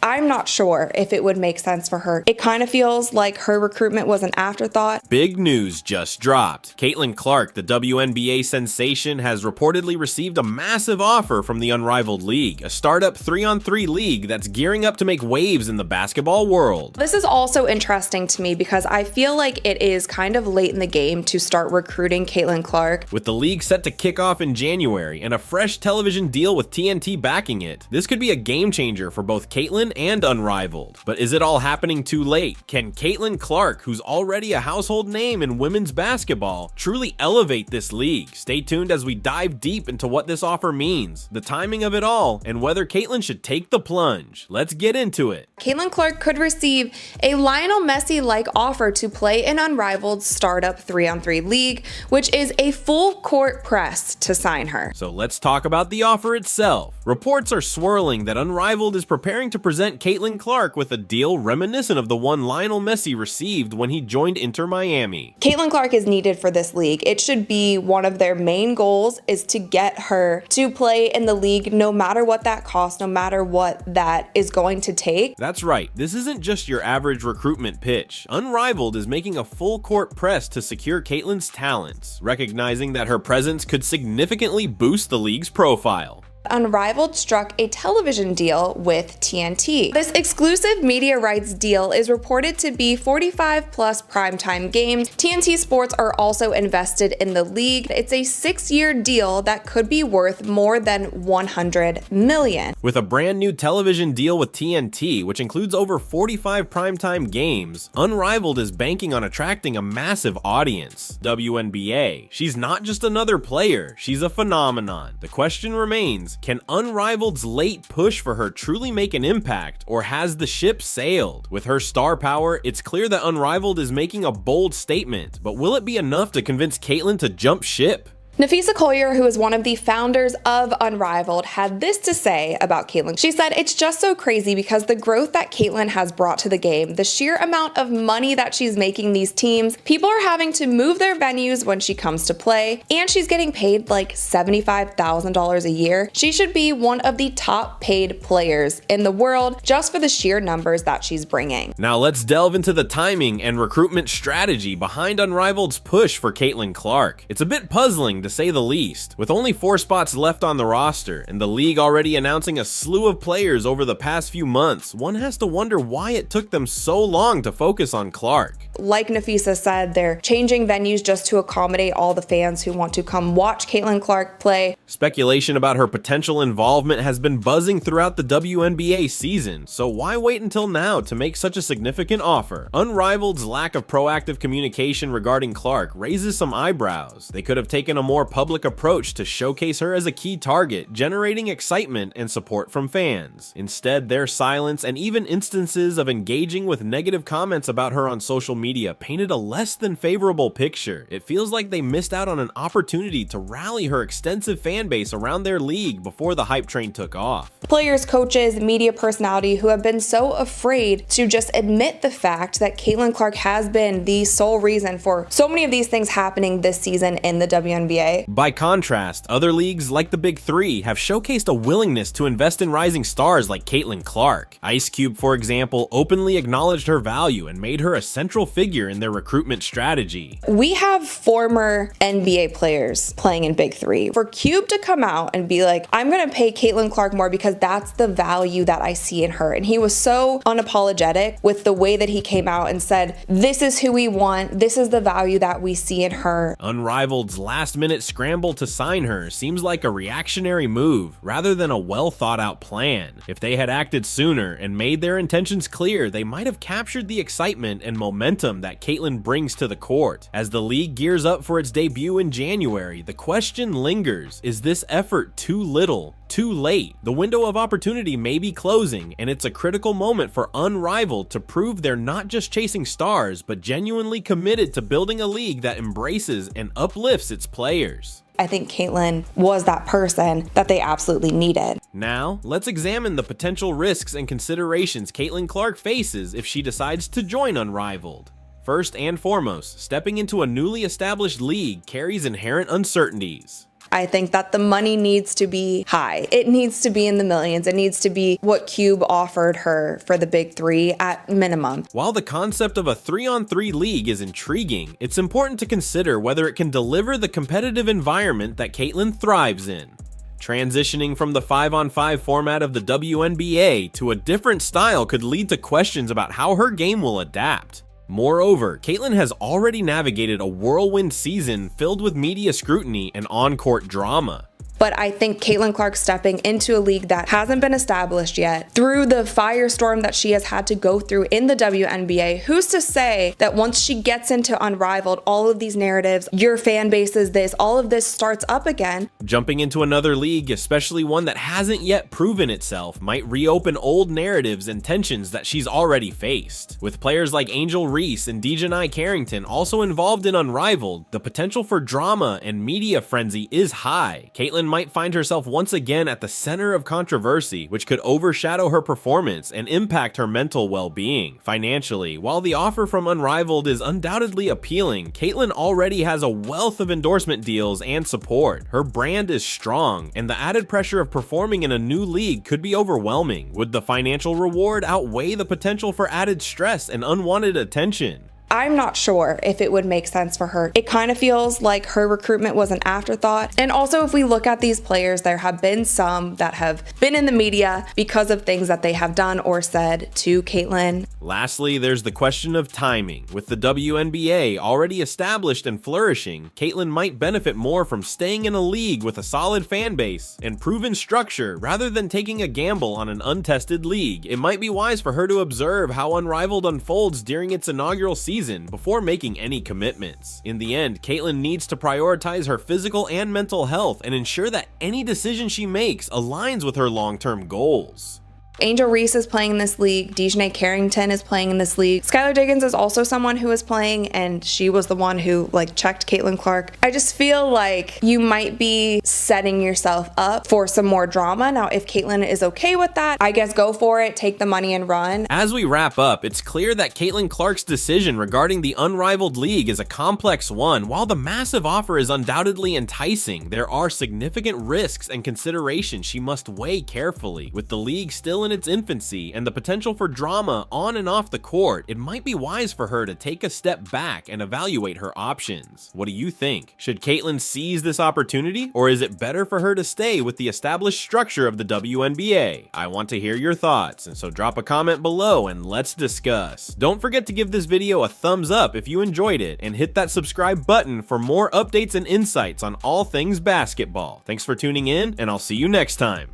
I'm not sure if it would make sense for her. It kind of feels like her recruitment was an afterthought. Big news just dropped. Caitlin Clark, the WNBA sensation, has reportedly received a massive offer from the Unrivaled League, a startup 3-on-3 league that's gearing up to make waves in the basketball world. This is also interesting to me because I feel like it is kind of late in the game to start recruiting Caitlin Clark. With the league set to kick off in January and a fresh television deal with TNT backing it, this could be a game changer for both Caitlin and Unrivaled. But is it all happening too late? Can Caitlin Clark, who's already a household name in women's basketball, truly elevate this league? Stay tuned as we dive deep into what this offer means, the timing of it all, and whether Caitlin should take the plunge. Let's get into it. Caitlin Clark could receive a Lionel Messi-like offer to play in Unrivaled's startup 3-on-3 league, which is a full court press to sign her. So let's talk about the offer itself. Reports are swirling that Unrivaled is preparing to present Caitlin Clark with a deal reminiscent of the one Lionel Messi received when he joined Inter Miami. Caitlin Clark is needed for this league. It should be one of their main goals is to get her to play in the league no matter what that costs, no matter what that is going to take. That's right, this isn't just your average recruitment pitch. Unrivaled is making a full court press to secure Caitlin's talents, recognizing that her presence could significantly boost the league's profile. Unrivaled struck a television deal with TNT. This exclusive media rights deal is reported to be 45 plus primetime games. TNT Sports are also invested in the league. It's a 6-year deal that could be worth more than $100 million. With a brand new television deal with TNT, which includes over 45 primetime games, Unrivaled is banking on attracting a massive audience. WNBA. She's not just another player, she's a phenomenon. The question remains, can Unrivaled's late push for her truly make an impact, or has the ship sailed? With her star power, it's clear that Unrivaled is making a bold statement, but will it be enough to convince Caitlin to jump ship? Nafisa Collier, who is one of the founders of Unrivaled, had this to say about Caitlin. She said, "It's just so crazy because the growth that Caitlin has brought to the game, the sheer amount of money that she's making these teams, people are having to move their venues when she comes to play, and she's getting paid like $75,000 a year. She should be one of the top paid players in the world just for the sheer numbers that she's bringing." Now let's delve into the timing and recruitment strategy behind Unrivaled's push for Caitlin Clark. It's a bit puzzling to say the least. With only 4 spots left on the roster, and the league already announcing a slew of players over the past few months, one has to wonder why it took them so long to focus on Clark. Like Nafisa said, they're changing venues just to accommodate all the fans who want to come watch Caitlin Clark play. Speculation about her potential involvement has been buzzing throughout the WNBA season, so why wait until now to make such a significant offer? Unrivaled's lack of proactive communication regarding Clark raises some eyebrows. They could have taken a more public approach to showcase her as a key target, generating excitement and support from fans. Instead, their silence and even instances of engaging with negative comments about her on social media painted a less than favorable picture. It feels like they missed out on an opportunity to rally her extensive fan base around their league before the hype train took off. Players, coaches, media personality who have been so afraid to just admit the fact that Caitlin Clark has been the sole reason for so many of these things happening this season in the WNBA. By contrast, other leagues like the Big Three have showcased a willingness to invest in rising stars like Caitlin Clark. Ice Cube, for example, openly acknowledged her value and made her a central figure in their recruitment strategy. We have former NBA players playing in Big Three. For Cube to come out and be like, I'm going to pay Caitlin Clark more because that's the value that I see in her. And he was so unapologetic with the way that he came out and said, this is who we want. This is the value that we see in her. Unrivaled's last-minute scramble to sign her seems like a reactionary move rather than a well-thought-out plan. If they had acted sooner and made their intentions clear, they might have captured the excitement and momentum that Caitlin brings to the court. As the league gears up for its debut in January, the question lingers, is this effort too little, too late? The window of opportunity may be closing, and it's a critical moment for Unrivaled to prove they're not just chasing stars, but genuinely committed to building a league that embraces and uplifts its players. I think Caitlin was that person that they absolutely needed. Now, let's examine the potential risks and considerations Caitlin Clark faces if she decides to join Unrivaled. First and foremost, stepping into a newly established league carries inherent uncertainties. I think that the money needs to be high. It needs to be in the millions. It needs to be what Cube offered her for the big three at minimum. While the concept of a 3-on-3 league is intriguing, it's important to consider whether it can deliver the competitive environment that Caitlyn thrives in. Transitioning from the 5-on-5 format of the WNBA to a different style could lead to questions about how her game will adapt. Moreover, Caitlyn has already navigated a whirlwind season filled with media scrutiny and on-court drama. But I think Caitlin Clark stepping into a league that hasn't been established yet, through the firestorm that she has had to go through in the WNBA, who's to say that once she gets into Unrivaled, all of these narratives, your fan base is this, all of this starts up again. Jumping into another league, especially one that hasn't yet proven itself, might reopen old narratives and tensions that she's already faced. With players like Angel Reese and Dejanai Carrington also involved in Unrivaled, the potential for drama and media frenzy is high. Caitlyn might find herself once again at the center of controversy, which could overshadow her performance and impact her mental well-being. Financially, while the offer from Unrivaled is undoubtedly appealing, Caitlyn already has a wealth of endorsement deals and support. Her brand is strong, and the added pressure of performing in a new league could be overwhelming. Would the financial reward outweigh the potential for added stress and unwanted attention? I'm not sure if it would make sense for her. It kind of feels like her recruitment was an afterthought. And also, if we look at these players, there have been some that have been in the media because of things that they have done or said to Caitlyn. Lastly, there's the question of timing. With the WNBA already established and flourishing, Caitlyn might benefit more from staying in a league with a solid fan base and proven structure rather than taking a gamble on an untested league. It might be wise for her to observe how Unrivaled unfolds during its inaugural season before making any commitments. In the end, Caitlyn needs to prioritize her physical and mental health and ensure that any decision she makes aligns with her long-term goals. Angel Reese is playing in this league. Dejanai Carrington is playing in this league. Skylar Diggins is also someone who is playing, and she was the one who checked Caitlin Clark. I just feel like you might be setting yourself up for some more drama. Now, if Caitlin is okay with that, I guess go for it, take the money and run. As we wrap up, it's clear that Caitlin Clark's decision regarding the Unrivaled League is a complex one. While the massive offer is undoubtedly enticing, there are significant risks and considerations she must weigh carefully. With the league still in its infancy and the potential for drama on and off the court, it might be wise for her to take a step back and evaluate her options. What do you think? Should Caitlyn seize this opportunity, or is it better for her to stay with the established structure of the WNBA? I want to hear your thoughts, and so drop a comment below and let's discuss. Don't forget to give this video a thumbs up if you enjoyed it, and hit that subscribe button for more updates and insights on all things basketball. Thanks for tuning in, and I'll see you next time.